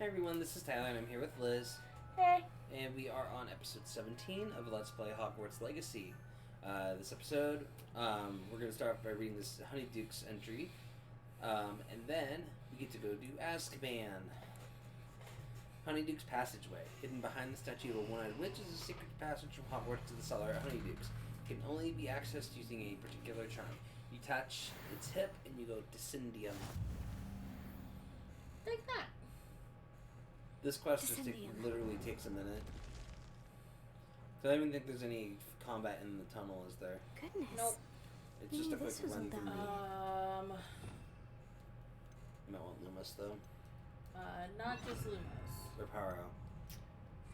Hi everyone, this is Tyler and I'm here with Liz. Hey. And we are on episode 17 of Let's Play Hogwarts Legacy. This episode, we're going to start off by reading this Honeyduke's entry. And then we get to go to Azkaban. Honeyduke's Passageway. Hidden behind the statue of a one-eyed witch is a secret passage from Hogwarts to the cellar at Honeyduke's. It can only be accessed using a particular charm. You touch its hip and you go Descendium. Like that. This quest literally takes a minute. So I don't even think there's any combat in the tunnel, is there? Goodness. Nope. It's just a quick run through. You might want Loomis though. Not just Loomis. Or Paro.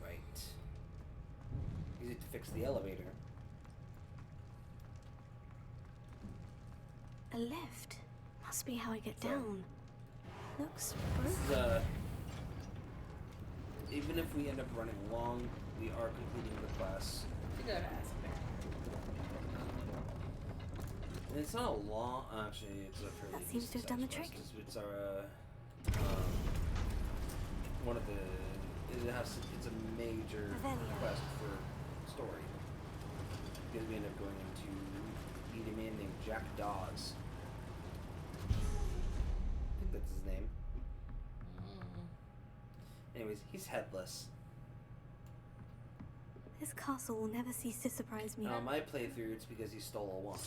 Right. Easy to fix the elevator. A lift. Must be how I get down. Looks This broken. is even if we end up running long, we are completing the quest. To go to Azkaban. And it's not a long. Actually, it's a fairly. That seems to have done the trick. It's our one of the. It's a major quest for story because we end up going into meet a man named Jack Dawes. I think that's his name. Anyways, he's headless. This castle will never cease to surprise me. My playthrough, it's because he stole a wand.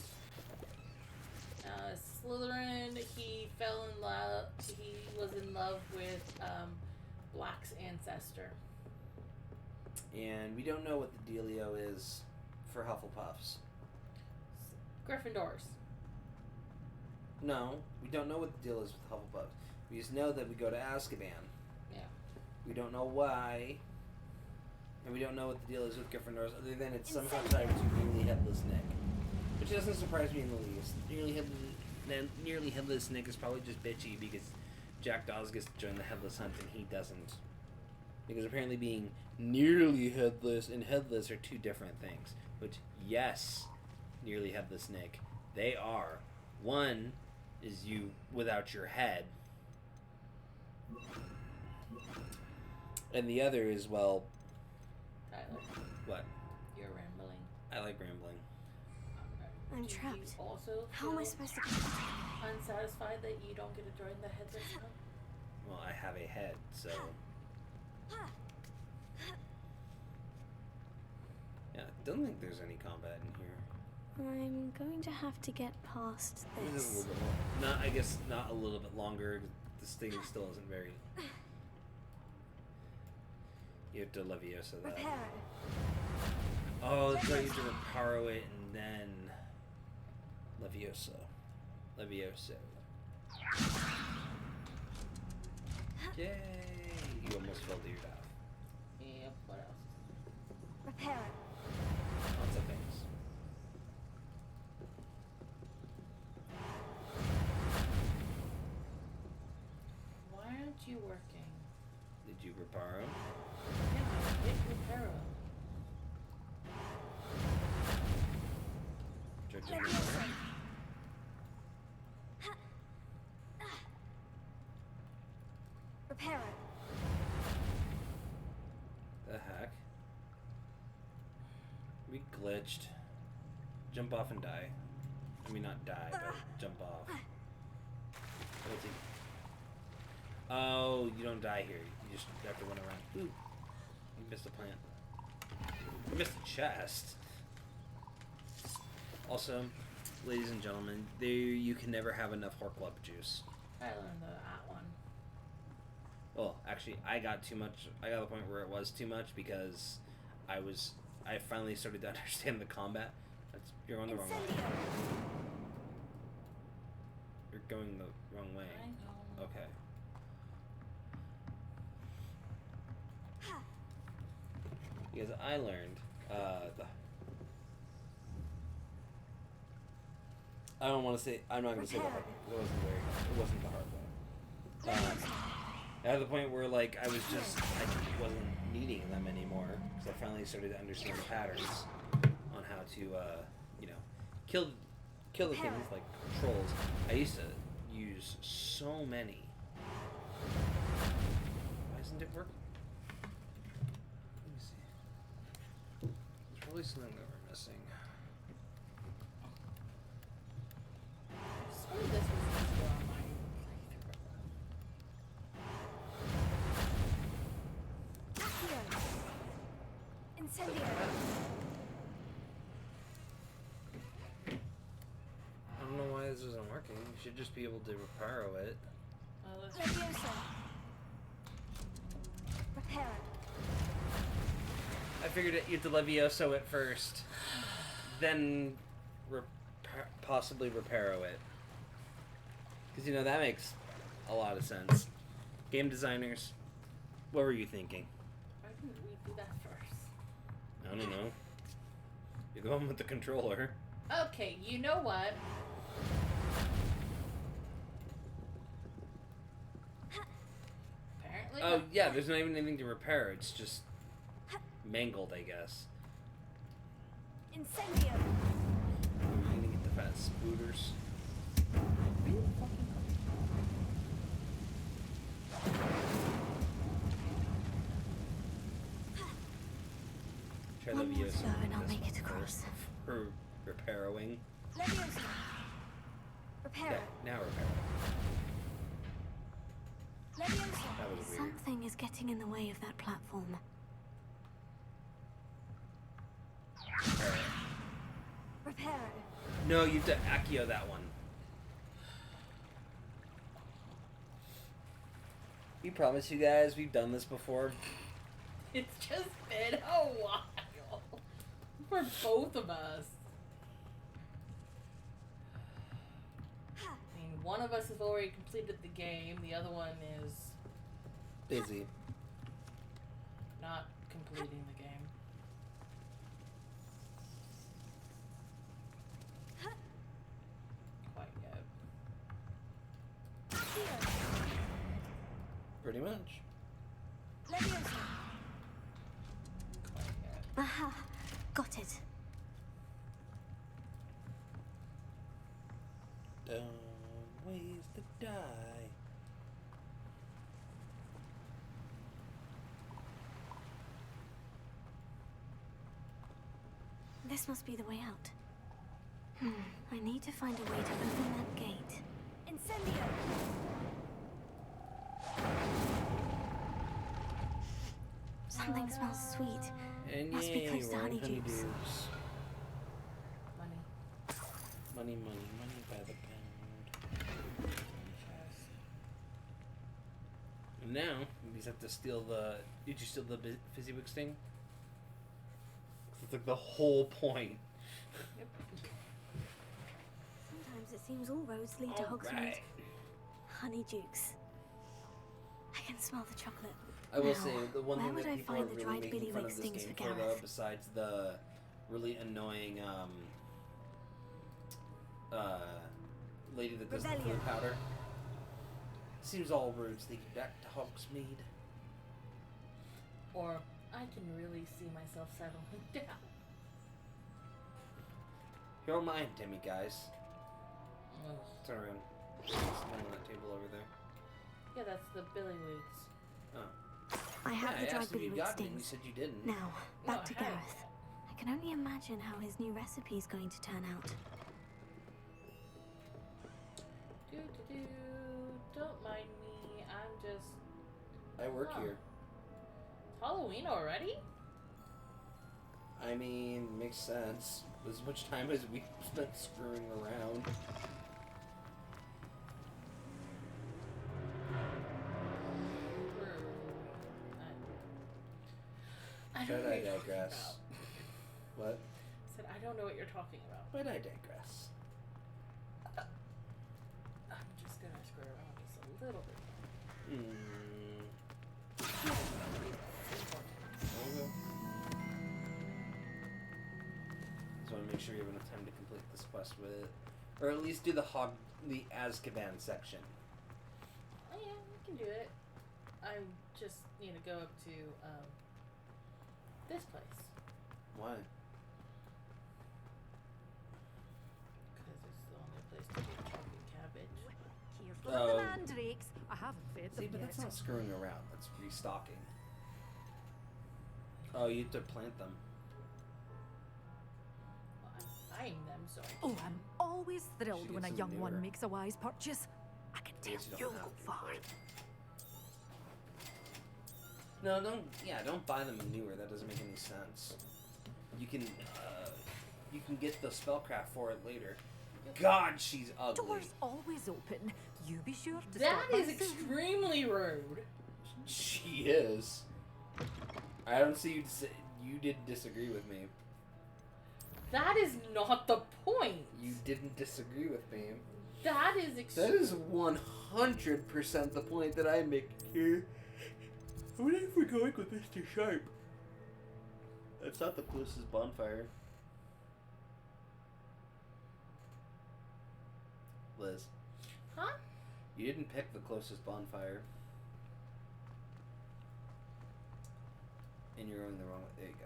Slytherin, he fell in love. He was in love with Black's ancestor. And we don't know what the dealio is for Hufflepuffs. Gryffindors. No, we don't know what the deal is with Hufflepuffs. We just know that we go to Azkaban. Yeah. We don't know why. And we don't know what the deal is with Gryffindors, other than it's somehow tied to Nearly Headless Nick. Which doesn't surprise me in the least. Nearly Headless Nick is probably just bitchy because Jack Dawes gets to join the Headless Hunt and he doesn't. Because apparently being nearly headless and headless are two different things. Which, yes, Nearly Headless Nick, they are. One is you without your head. And the other is, well... Tyler. What? You're rambling. I like rambling. I'm Do trapped. You also How am I supposed to get out? unsatisfied that you don't get to join the Headless Hunt? Well, I have a head, so... Yeah, I don't think there's any combat in here. I'm going to have to get past This is a this. little bit long. Not, I guess, not a little bit longer. This thing still isn't very... You have to Leviosa that. Repair it. Oh, so you have to Reparo it and then... Leviosa. Leviosa. Yay! You almost fell to your death. Yep, what else? Repair it. Lots of things. Why aren't you working? Did you Reparo? Yeah, hit Reparo. Repair it. The heck? We glitched. Jump off and die. I mean, not die, but jump off. What's he? Oh, you don't die here. You just have to run around. Ooh. You missed a plant. You missed a chest. Also, ladies and gentlemen, you can never have enough Horcrux juice. I learned that one. Well, actually, I got too much. I got to the point where it was too much because I finally started to understand the combat. You're going the wrong way. You're going the wrong way. I know. Okay. Because I learned I don't want to say. I'm not going to say the hard way. It wasn't the hard way. At the point where like I wasn't needing them anymore because I finally started to understand the patterns on how to kill the things like trolls. I used to use so many. Why isn't probably something that we're missing. Some of this was easier on my playthrough. Incendio. I don't know why this isn't working. You should just be able to reparo it. Leviosa. Repair. I figured you had to Levioso it first, then possibly reparo it. Because, you know, that makes a lot of sense. Game designers, what were you thinking? Why didn't we do that first? I don't know. You're going with the controller. Okay, you know what? Apparently. Oh, yeah, there's not even anything to repair. It's just mangled, I guess. Incendio. We're gonna get the fat spooters. Try One more Leviosa throw and I'll this make one it across. first. For repairing. Leviosa. Repair. Yeah, now repair. Leviosa. That was weird. Something is getting in the way of that platform. Repair. Repair. No, you have to Accio that one. We promise you guys we've done this before. It's just been a while for both of us. I mean, one of us has already completed the game, the other one is Busy. not completing the game. Quite yet. Pretty much. Leviosa. Quite yet. Aha. Got it. Dumb ways to die. This must be the way out. I need to find a way to open that gate. Incendio! Something smells sweet. And Must be yay, close to we're on Honeydukes. Honeydukes. Money. Money, money, money by the pound. And now, we just have to steal the... Did you steal the Fizzywick sting? It's like the whole point. Yep. Sometimes it seems all roads lead to Hogsmeade. Alright. Honeydukes. I can smell the chocolate. I will Now, say, the one where thing would that I people are find the really dried making fun Billywig of this stings game for for, though, Gareth? besides the really annoying, lady that does the Rebellion. blue powder. Seems all roads lead back to Hogsmeade. Or I can really see myself settling down. You're mine, Timmy, guys. Ugh. Turn around. Something on that table over there. Yeah, that's the Billywoods. Oh. I have Yeah, the I dried asked if you Billywig got it, and you stings. said you didn't. Now, back to I have. Gareth. I can only imagine how his new recipe is going to turn out. Do. Don't mind me. I'm just. I work Huh. here. It's Halloween already? I mean, makes sense. As much time as we spent screwing around. I But don't know I what you're talking digress. about. What? I said, I don't know what you're talking about. But I digress. I'm just gonna screw around just a little bit. Okay. Just want to make sure you have enough time to complete this quest with it. Or at least do the Azkaban section. Oh yeah, we can do it. I just need to go up to this place Why? because it's the only place to get chocolate cabbage. Careful of the mandrakes. I haven't fed See, them but yet. that's not screwing around. That's restocking. Oh, you have to plant them. buying them, so I Oh, can. I'm always thrilled She when a gets young them one newer. makes a wise purchase. I can tell guess you don't you'll have go to, far. but- No, don't buy them newer. That doesn't make any sense. You can get the spellcraft for it later. God, she's ugly. Doors always open. You be sure to That stop is by soon. extremely rude. She is. I don't see you. You didn't disagree with me. That is not the point. You didn't disagree with me. That is That is 100% the point that I make here. What if we're going with Mr. Sharp? That's not the closest bonfire. Liz, Huh? you didn't pick the closest bonfire. And you're going the wrong way. There you go.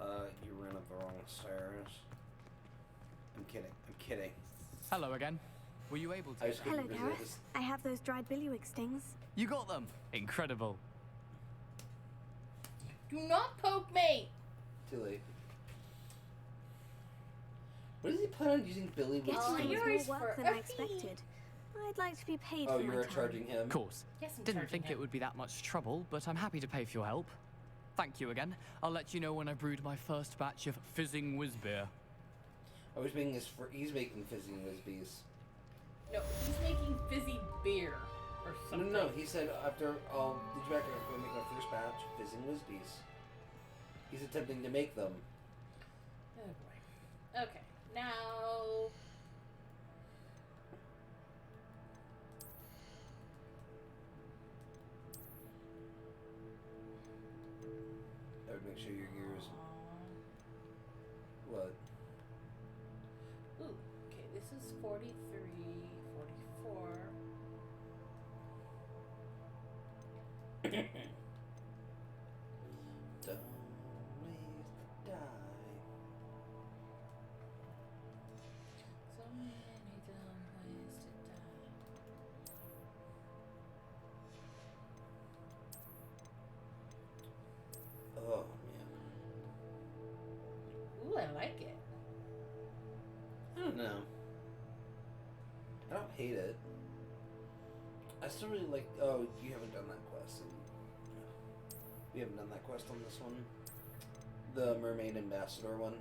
You ran up the wrong stairs. I'm kidding. Hello again. Were you able to? I just Hello, couldn't Gareth. resist. I have those dried billywig stings. You got them. Incredible. Do not poke me. Too late. What does he plan on using Billy Getting Oh, in you're was more work than I for- expected. I'd like to be paid Oh, for you my were time. charging him? Of course. Yes, I'm Didn't charging think him. it would be that much trouble, but I'm happy to pay for your help. Thank you again. I'll let you know when I brewed my first batch of fizzing whiz beer. I was making he's making fizzing whizbees. No, he's making fizzy beer or No, something. no, he said after did you back up go make my first batch of fizzing whizbees. He's attempting to make them. Oh boy. Okay, now. I would make sure your gears. What? Ooh, okay, this is 43, 44. Don't waste the die. So many dumb ways to die. Oh man. Ooh, I like it. I don't know. I don't hate it. I still really like. Oh, you haven't done that quest. We haven't done that quest on this one. The Mermaid Ambassador one.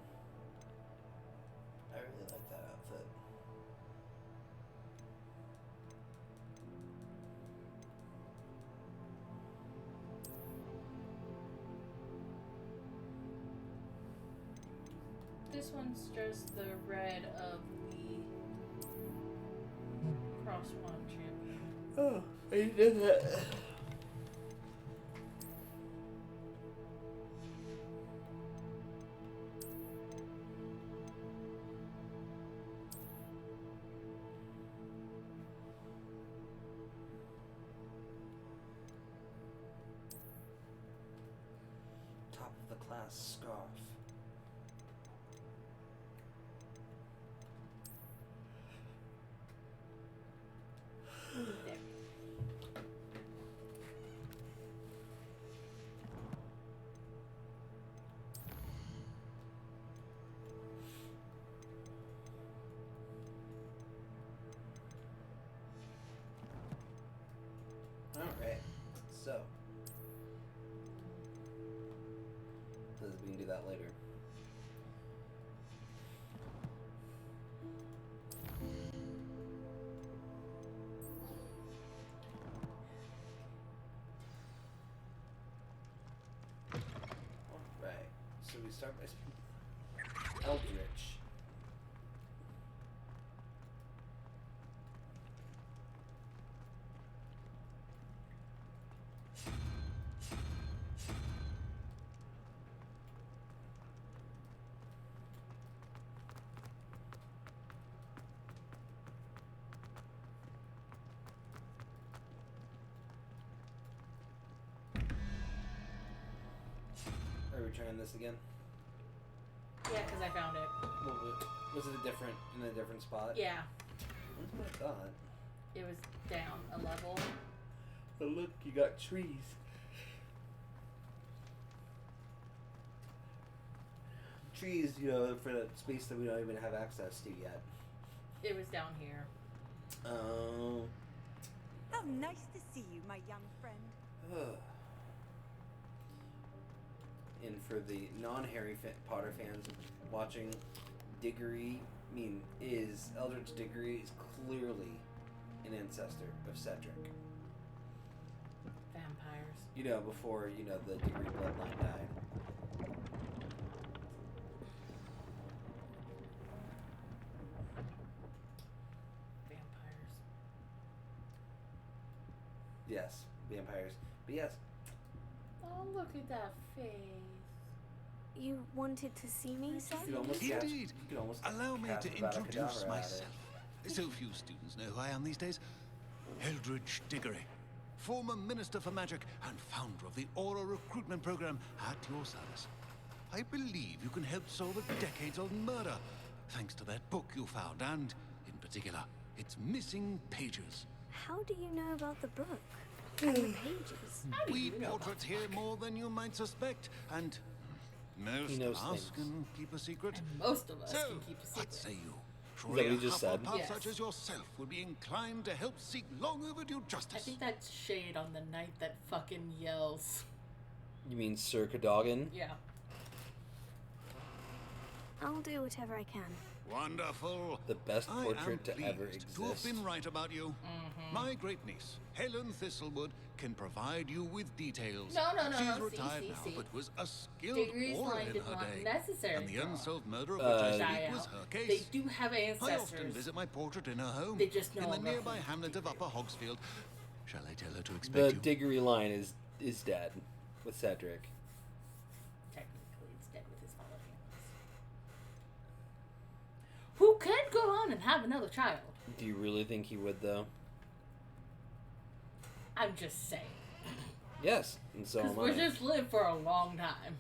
I really like that outfit. This one's just the red of the Cross One champion. Oh, I did that. Top of the class scarf. There. Alright, so. We can do that later. Alright, so we start by speaking Eldritch. Are we trying this again? Yeah, because I found it. Was it in a different spot? Yeah. That's what I thought. It was down a level. But look, you got trees. Trees, for that space that we don't even have access to yet. It was down here. Oh. How nice to see you, my young friend. And for the non-Harry Potter fans watching, Eldritch Diggory is clearly an ancestor of Cedric. Vampires. Before, the Diggory bloodline died. Vampires. Yes, vampires. But yes. Oh, look at that face. You wanted to see me, sir? You could almost Indeed. Allow me cast to Avada introduce Kedavra at myself. it. So few students know who I am these days. Eldritch Diggory, former Minister for Magic and founder of the Aura Recruitment Program at your service. I believe you can help solve a decades-old murder, thanks to that book you found, and, in particular, its missing pages. How do you know about the book? And the pages? We portraits here more than you might suspect, and most knows of us things. can keep a secret. And most of us So, can keep a secret. what say you? that what he just said? Hufflepuff Yes. such as yourself would be inclined to help seek long overdue I justice. think that's shade on the knight that fucking yells. You mean Sir Cadogan? Yeah. I'll do whatever I can. Wonderful. The best I portrait am to ever pleased to have exist. been right about you. My great niece, Helen Thistlewood, can provide you with details. No. She's See, retired see, now, see. but was a skilled Diggory's aura line in did her not day. necessarily And the draw. unsolved murder of which I speak was her They case. do have I ancestors. often visit my portrait in her home. They just no in the longer nearby hold hamlet of Diggory. Upper Hogsfield. Shall I tell her to The expect you? Diggory line is dead with Cedric. Technically, it's dead with his father. Who could go on and have another child? Do you really think he would, though? I'm just saying. Yes, and so Because am I. we just lived for a long time.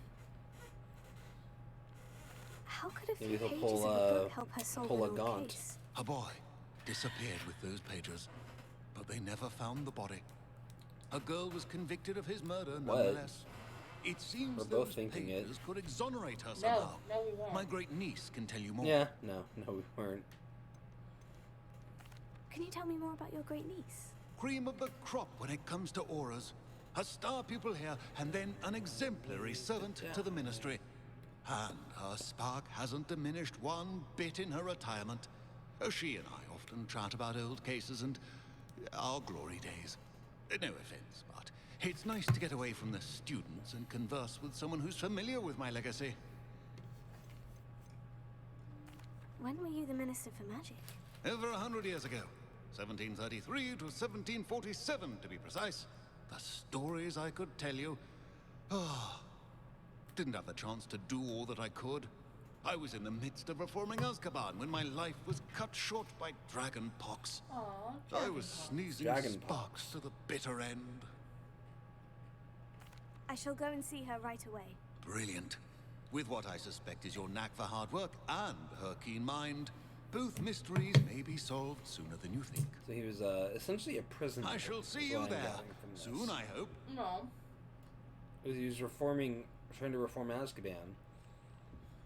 How could a few Maybe he'll pages pull, of a book help her solve pull an a old Gaunt. case? A boy disappeared with those pages, but they never found the body. A girl was convicted of his murder nonetheless. It seems We're both those thinking it. pages could exonerate her No, somehow. no, we won't. My great niece can tell you more. Yeah, no, we weren't. Can you tell me more about your great niece? Cream of the crop when it comes to auras. A star pupil here, and then an exemplary servant to the ministry. And her spark hasn't diminished one bit in her retirement. She and I often chat about old cases and our glory days. No offense, but it's nice to get away from the students and converse with someone who's familiar with my legacy. When were you the Minister for Magic? Over 100 years ago. 1733 to 1747, to be precise. The stories I could tell you. Didn't have the chance to do all that I could. I was in the midst of reforming Azkaban when my life was cut short by dragon pox. Aw, I was sneezing Dragon sparks to the bitter end. I shall go and see her right away. Brilliant. With what I suspect is your knack for hard work and her keen mind, both mysteries may be solved sooner than you think. So he was essentially a prisoner. I shall see is you what I'm there gathering from this. soon, I hope. No. He was trying to reform Azkaban.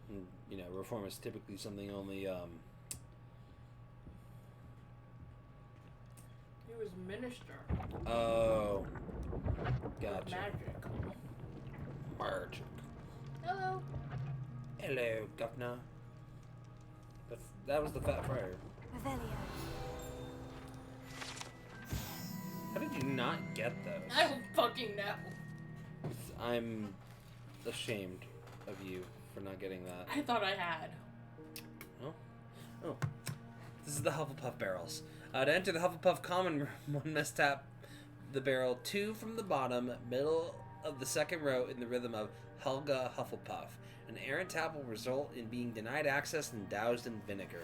And, reform is typically something only, He was minister. Oh. Of Gotcha. magic. Magic. Hello. Hello, governor. That was the Fat Friar. Revelio. How did you not get those? I don't fucking know. I'm ashamed of you for not getting that. I thought I had. Oh. This is the Hufflepuff barrels. To enter the Hufflepuff common room, one must tap the barrel 2 from the bottom, middle of the second row in the rhythm of Helga Hufflepuff. An errant tap will result in being denied access and doused in vinegar.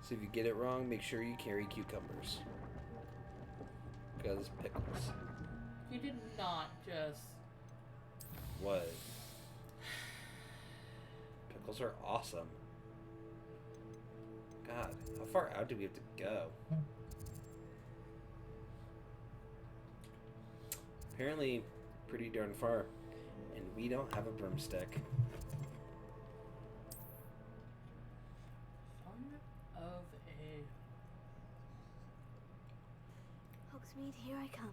So if you get it wrong, make sure you carry cucumbers. Because pickles. You did not just What? Pickles are awesome. God, how far out do we have to go? Apparently, pretty darn far. And we don't have a broomstick. Son of a... Hogsmeade, here I come.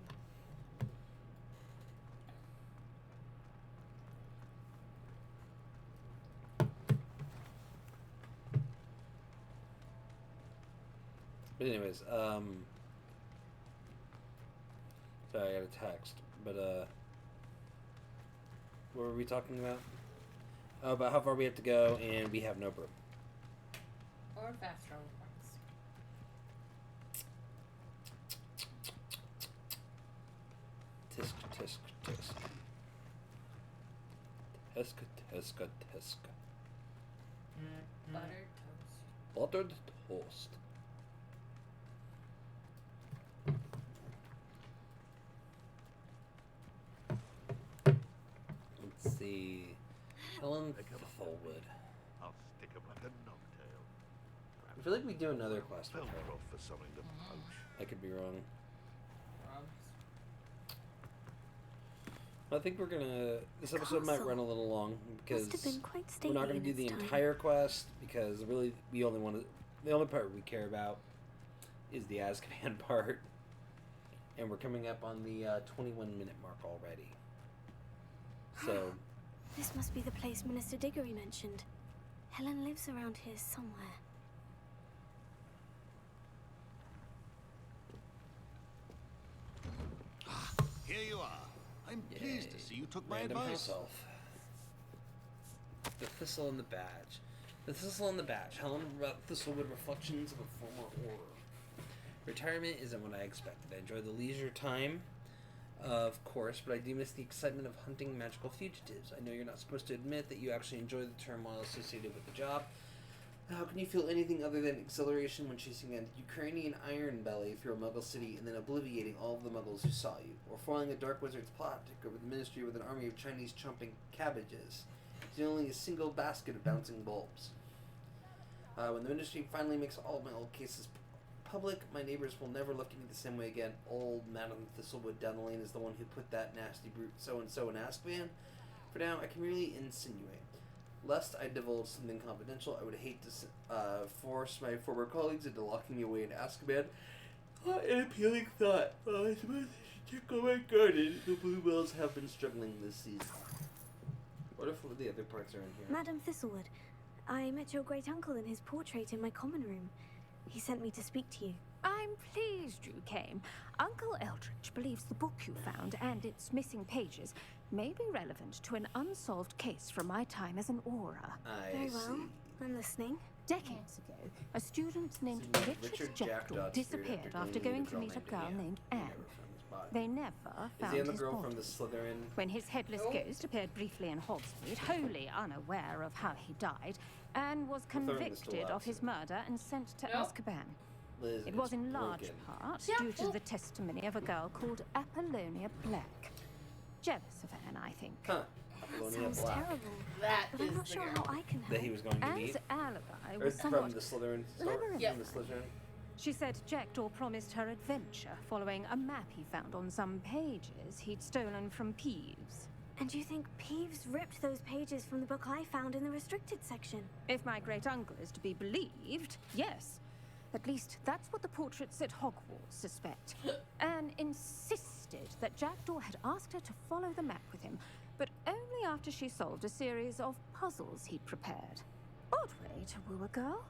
But anyways, sorry, I got a text. But, what were we talking about? Oh, about how far we have to go, and we have no broom. Or fast travel points. Tisk, tisk, tisk. Teska, teska, teska. Buttered toast. Buttered toast. Let's see. Helen Thistlewood. I'll stick 'em like a knocktail. I feel like we do another quest with Felt her. off for something to poach. I could be wrong. Rubs. I think we're gonna. This episode might run a little long because Must have been quite we're stately not gonna in do its the time. entire quest because really we only want to. The only part we care about is the Azkaban part, and we're coming up on the 21-minute mark already. So This must be the place Minister Diggory mentioned. Helen lives around here somewhere. Here you are. I'm pleased to see you took my random advice. herself. The Thistle and the Badge. The Thistle and the Badge. Helen Thistlewood Reflections of a Former Horror. Retirement isn't what I expected. I enjoy the leisure time, of course, but I do miss the excitement of hunting magical fugitives. I know you're not supposed to admit that you actually enjoy the turmoil associated with the job. How can you feel anything other than exhilaration when chasing a Ukrainian iron belly through a Muggle city and then obliterating all of the Muggles who saw you, or foiling a dark wizard's plot to take over the ministry with an army of Chinese chomping cabbages, using only a single basket of bouncing bulbs? When the ministry finally makes all of my old cases public, my neighbors will never look at me the same way again. Old Madame Thistlewood down the lane is the one who put that nasty brute so-and-so in Azkaban. For now, I can merely insinuate. Lest I divulge something confidential, I would hate to force my former colleagues into locking me away in Azkaban. An appealing thought. I suppose I should check on my garden. The bluebells have been struggling this season. What if the other parts are in here? Madam Thistlewood, I met your great uncle in his portrait in my common room. He sent me to speak to you. I'm pleased you came. Uncle Eldridge believes the book you found and its missing pages may be relevant to an unsolved case from my time as an aura. I Very well. see. I'm listening. Decades ago, a student named Richard Jackdaw disappeared after going to meet a girl named Anne. They never Is found he the his girl body. from the Slytherin? When his headless ghost appeared briefly in Hogsmeade, wholly unaware of how he died, Anne was throwing this convicted tool out of his soon. murder and sent to Nope. Azkaban. Liz It was is in large broken. part Yeah, due to well- the testimony of a girl called Apollonia Black. Jealous of Anne, I think. Huh. That Apollonia sounds Black. terrible. That But is I'm not the sure girl. how I can help. That he was going to meet? Anne's alibi Or was from somewhat the Slytherin store? labyrinth. Yeah. From the Slytherin? She said Jackdaw promised her adventure following a map he found on some pages he'd stolen from Peeves. And you think Peeves ripped those pages from the book I found in the restricted section? If my great uncle is to be believed, yes. At least that's what the portraits at Hogwarts suspect. Anne insisted that Jackdaw had asked her to follow the map with him, but only after she solved a series of puzzles he'd prepared. Odd way to woo a girl.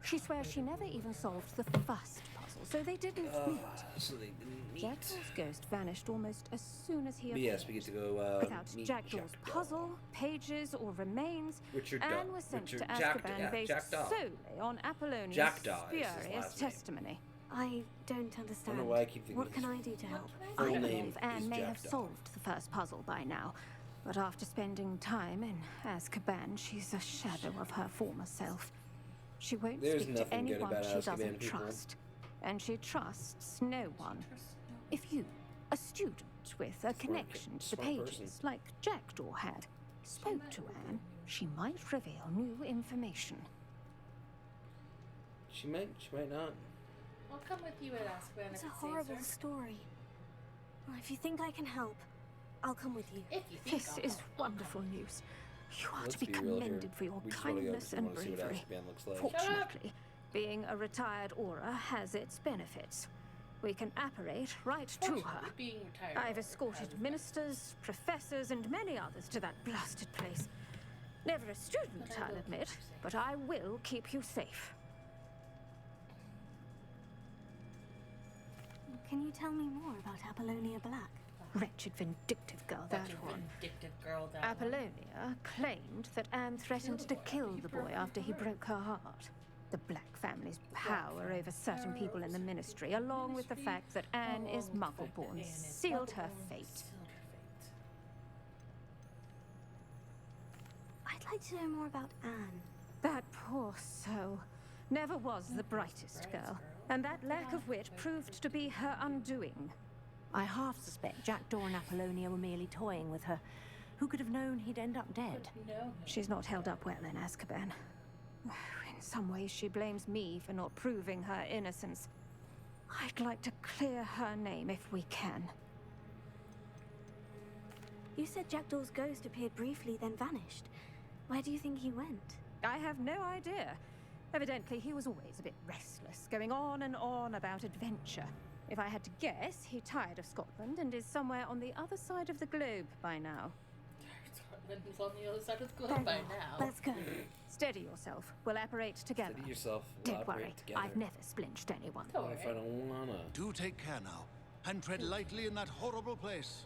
She swears she never even solved the first puzzle, so they didn't meet. So they didn't meet. Jackdaw's ghost vanished almost as soon as he But appeared. yes, we get to go Without meet Jackdaw's Jackdaw. puzzle, pages, or remains, Richard Anne Daw- was sent Richard to Jackdaw, Azkaban yeah, based Jackdaw. solely on Apollonia's Jackdaw is his spurious last name. testimony. I don't understand. why I keep thinking What his can I do to help? Full I name believe is Anne may have Jackdaw. solved the first puzzle by now, but after spending time in Azkaban, she's a shadow of her former self. She won't There's speak to nothing good anyone about she Azkaban doesn't people. trust, and she trusts no one. If you, a student, with a connection to the pages, like Jackdaw had. Spoke to Anne. She might reveal new information. She might not. I'll come with you at Azkaban It's if a it horrible saves her. story. Well, if you think I can help, I'll come with you. If you think This I'll is come. wonderful news. You are Let's to be be real here. commended for your We just wanna go kindness because we and wanna see what bravery. Azkaban looks like. Fortunately, being a retired Aura has its benefits. We can apparate right to her. Fortunately, being retired I've has escorted its ministers, professors, and many others to that blasted place. Never a student, But I I'll will admit, keep you safe. but I will keep you safe. Can you tell me more about Apollonia Black? Wretched, vindictive girl, that Such a one. vindictive girl, that one. Apollonia claimed that Anne threatened to kill the boy after he broke her heart. The Black family's power over certain people in the ministry, along with the fact that Anne is Muggle-born, sealed her fate. I'd like to know more about Anne. That poor soul never was the brightest girl, and that lack of wit proved to be her undoing. I half suspect Jackdaw and Apollonia were merely toying with her. Who could have known he'd end up dead? No. She's not held up well in Azkaban. In some ways, she blames me for not proving her innocence. I'd like to clear her name if we can. You said Jackdaw's ghost appeared briefly, then vanished. Where do you think he went? I have no idea. Evidently, he was always a bit restless, going on and on about adventure. If I had to guess, he tired of Scotland and is somewhere on the other side of the globe by now. Scotland's on the other side of the Very globe by well. now. Let's go. Steady yourself. We'll apparate together. Steady yourself. We'll Don't worry. operate together. I've never splinched anyone. Don't What if I worry. don't wanna? Do take care now, and tread lightly in that horrible place.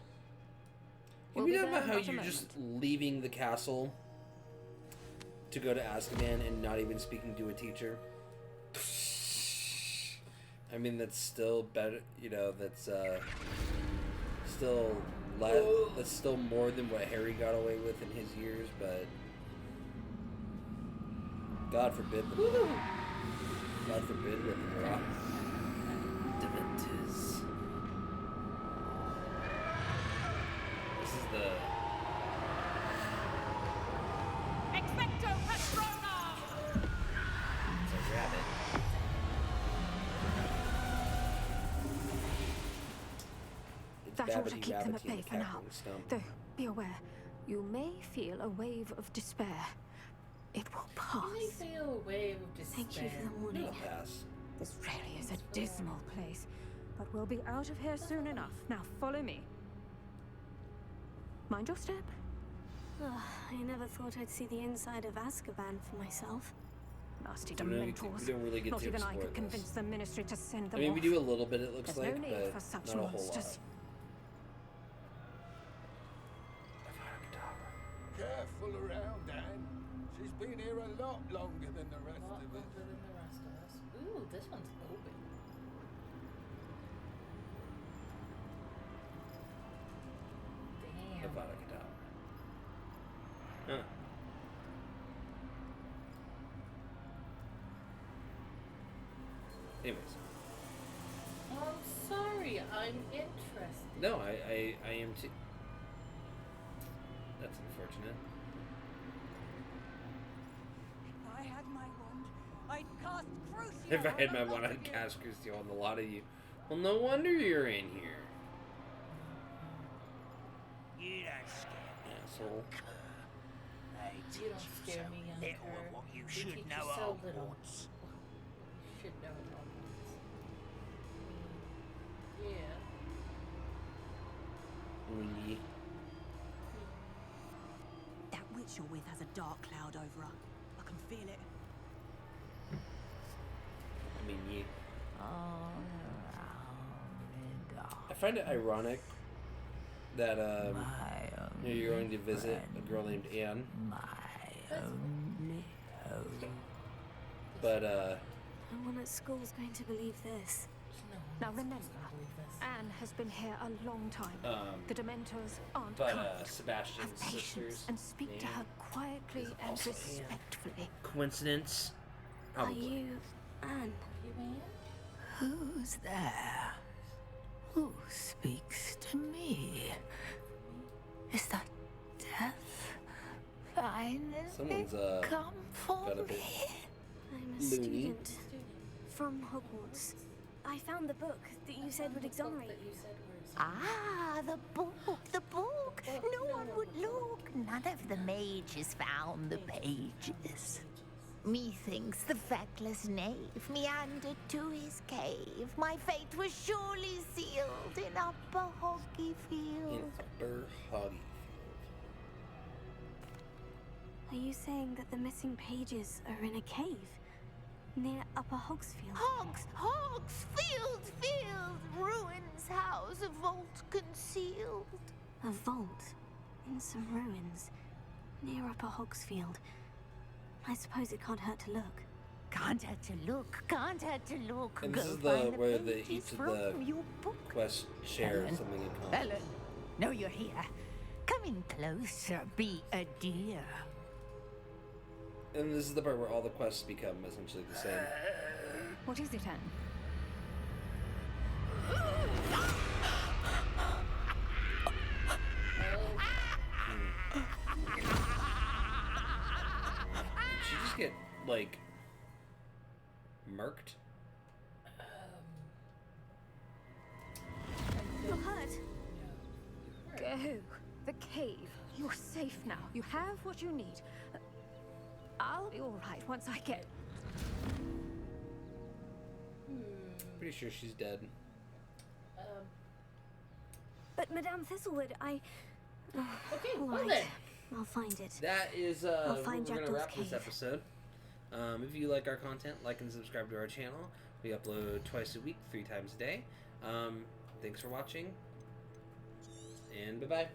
We'll Can we be talk about there how in a you're just leaving the castle to go to Azkaban and not even speaking to a teacher? I mean, that's still better. You know, that's still that's still more than what Harry got away with in his years, but God forbid them. God forbid living rock. Dementors. This is the. Expecto Patronum! It's a rabbit. It's That ought to Babbity keep them at Rabbity bay and for now. Cackling Stump. Though, be aware, you may feel a wave of despair. It will pass. You may feel a wave of despair. Thank you for the warning. It'll pass. This really is a dismal place, but we'll be out of here soon enough. Now follow me. Mind your step. Ugh, I never thought I'd see the inside of Azkaban for myself. Nasty We don't Dementors. really get Not to even I explore could convince this. the ministry to send I them mean, off. we do a little bit, it looks There's like, no need but for such not a whole lot. monsters. Careful around, Anne. She's been here a lot longer than the rest A lot of longer us. than the rest of us. Ooh, this one's open. Damn. Avada Kedavra. Huh. Anyways. Oh, I'm sorry. I'm interested. No, I am too. That's unfortunate. If I had my wand, I'd cast Crucio. If I had on my the one, lot I'd of you. cast Crucio on the lot of you. Well, no wonder you're in here, You don't scare me. asshole. They You teach don't scare me, young little cur. of what you They should teach know you so at little. Hogwarts. You should know it all once. Yeah. Wingy. That witch you're with has a dark cloud over her. I can feel it. I mean, ye. All around the dark. I find it ironic that My you're going to visit friend, a girl named Anne, my only hope. but No one at school's going to believe this. Now remember, Anne has been here a long time. The Dementors aren't but kind. Sebastian's Have patience sisters. and speak to name her quietly is and also Anne. respectfully. Coincidence? Are Probably. you Anne? You man? Who's there? Who speaks to me? Is that death finally Someone's come for got a bit me? I'm a loony. student from Hogwarts. I found the book that you said would exonerate you. Ah, the book, the book. No one would look. None of the mages found the pages. Methinks the feckless knave meandered to his cave. My fate was surely sealed in Upper Hoggy In Field. Upper Hoggy Are you saying that the missing pages are in a cave near Upper Hogsfield? Field, ruins house, a vault concealed. A vault in some ruins near Upper Hogsfield. I suppose it can't hurt to look. Can't hurt to look, can't hurt to look. And Go this is find the where the pages each of from the your book. quests share Ellen. something in common. Ellen, no, you're here. Come in closer, be a dear. And this is the part where all the quests become essentially the same. What is it, Anne? Did she just get, like, murked? You're hurt. Go. The cave. You're safe now. You have what you need. I'll be all right once I get... Pretty sure she's dead. But Madame Thistlewood, I... Okay, All well right. then. I'll find it. That is I'll where find we're gonna Jackdaw's wrap this cave. episode. If you like our content, like and subscribe to our channel. We upload twice a week, 3 times a day. Thanks for watching, and bye-bye.